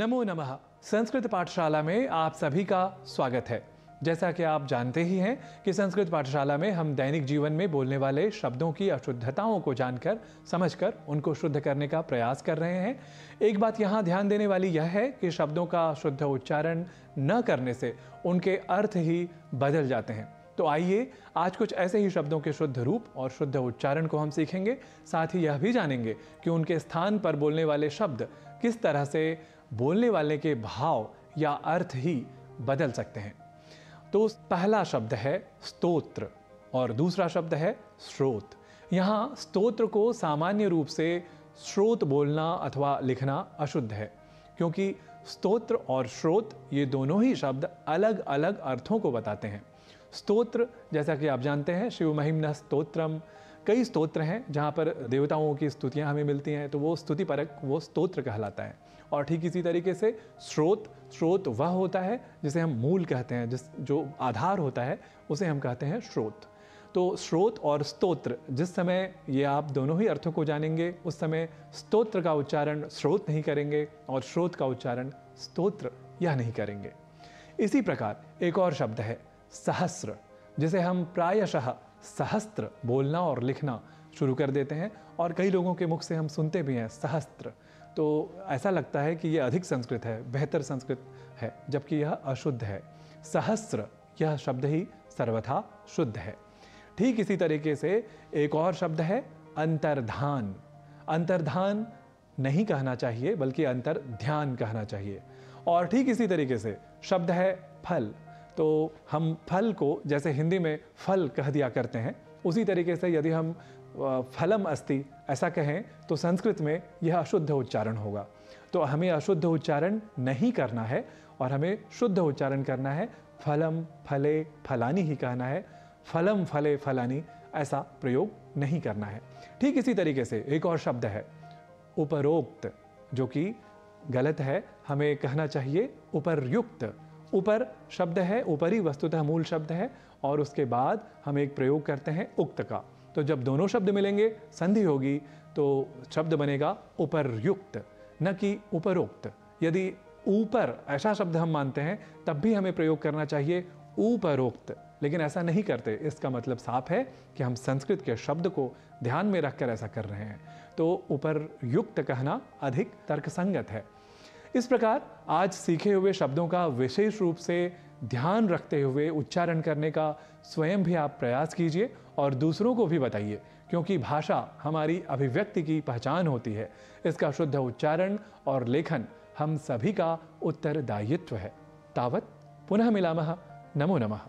नमो नमः। संस्कृत पाठशाला में आप सभी का स्वागत है। जैसा कि आप जानते ही हैं कि संस्कृत पाठशाला में हम दैनिक जीवन में बोलने वाले शब्दों की अशुद्धताओं को जानकर समझकर उनको शुद्ध करने का प्रयास कर रहे हैं। एक बात यहाँ ध्यान देने वाली यह है कि शब्दों का शुद्ध उच्चारण न करने से उनके अर्थ ही बदल जाते हैं। तो आइए आज कुछ ऐसे ही शब्दों के शुद्ध रूप और शुद्ध उच्चारण को हम सीखेंगे। साथ ही यह भी जानेंगे कि उनके स्थान पर बोलने वाले शब्द किस तरह से बोलने वाले के भाव या अर्थ ही बदल सकते हैं। तो पहला शब्द है स्तोत्र और दूसरा शब्द है स्रोत। यहाँ स्तोत्र को सामान्य रूप से स्रोत बोलना अथवा लिखना अशुद्ध है, क्योंकि स्तोत्र और स्रोत ये दोनों ही शब्द अलग अलग अर्थों को बताते हैं। स्तोत्र, जैसा कि आप जानते हैं, शिव महिम्नः स्तोत्रम, कई स्तोत्र हैं जहाँ पर देवताओं की स्तुतियाँ हमें मिलती हैं, तो वो स्तुति परक वो स्तोत्र कहलाता है। और ठीक इसी तरीके से स्रोत वह होता है जिसे हम मूल कहते हैं, जो आधार होता है उसे हम कहते हैं स्रोत। तो स्रोत और स्तोत्र, जिस समय ये आप दोनों ही अर्थों को जानेंगे उस समय स्तोत्र का उच्चारण स्रोत नहीं करेंगे और स्रोत का उच्चारण स्तोत्र यह नहीं करेंगे। इसी प्रकार एक और शब्द है सहस्र, जिसे हम प्रायशः सहस्त्र बोलना और लिखना शुरू कर देते हैं और कई लोगों के मुख से हम सुनते भी हैं सहस्त्र, तो ऐसा लगता है कि यह अधिक संस्कृत है, बेहतर संस्कृत है, जबकि यह अशुद्ध है। सहस्र यह शब्द ही सर्वथा शुद्ध है। ठीक इसी तरीके से एक और शब्द है अंतर्धान। अंतर्धान नहीं कहना चाहिए बल्कि अंतर्ध्यान कहना चाहिए। और ठीक इसी तरीके से शब्द है फल। तो हम फल को जैसे हिंदी में फल कह दिया करते हैं, उसी तरीके से यदि हम फलम अस्ति ऐसा कहें तो संस्कृत में यह अशुद्ध उच्चारण होगा। तो हमें अशुद्ध उच्चारण नहीं करना है और हमें शुद्ध उच्चारण करना है। फलम फले फलानी ही कहना है, फलम फले फलानी ऐसा प्रयोग नहीं करना है। ठीक इसी तरीके से एक और शब्द है उपरोक्त, जो कि गलत है, हमें कहना चाहिए उपर्युक्त। ऊपर शब्द है, ऊपरी वस्तुतः मूल शब्द है और उसके बाद हम एक प्रयोग करते हैं उक्त का। तो जब दोनों शब्द मिलेंगे, संधि होगी, तो शब्द बनेगा उपर्युक्त, न कि उपरोक्त। यदि ऊपर ऐसा शब्द हम मानते हैं तब भी हमें प्रयोग करना चाहिए उपरोक्त, लेकिन ऐसा नहीं करते। इसका मतलब साफ है कि हम संस्कृत के शब्द को ध्यान में रखकर ऐसा कर रहे हैं। तो उपर्युक्त कहना अधिक तर्कसंगत है। इस प्रकार आज सीखे हुए शब्दों का विशेष रूप से ध्यान रखते हुए उच्चारण करने का स्वयं भी आप प्रयास कीजिए और दूसरों को भी बताइए, क्योंकि भाषा हमारी अभिव्यक्ति की पहचान होती है। इसका शुद्ध उच्चारण और लेखन हम सभी का उत्तरदायित्व है। तावत् पुनः मिलामः। नमो नमः।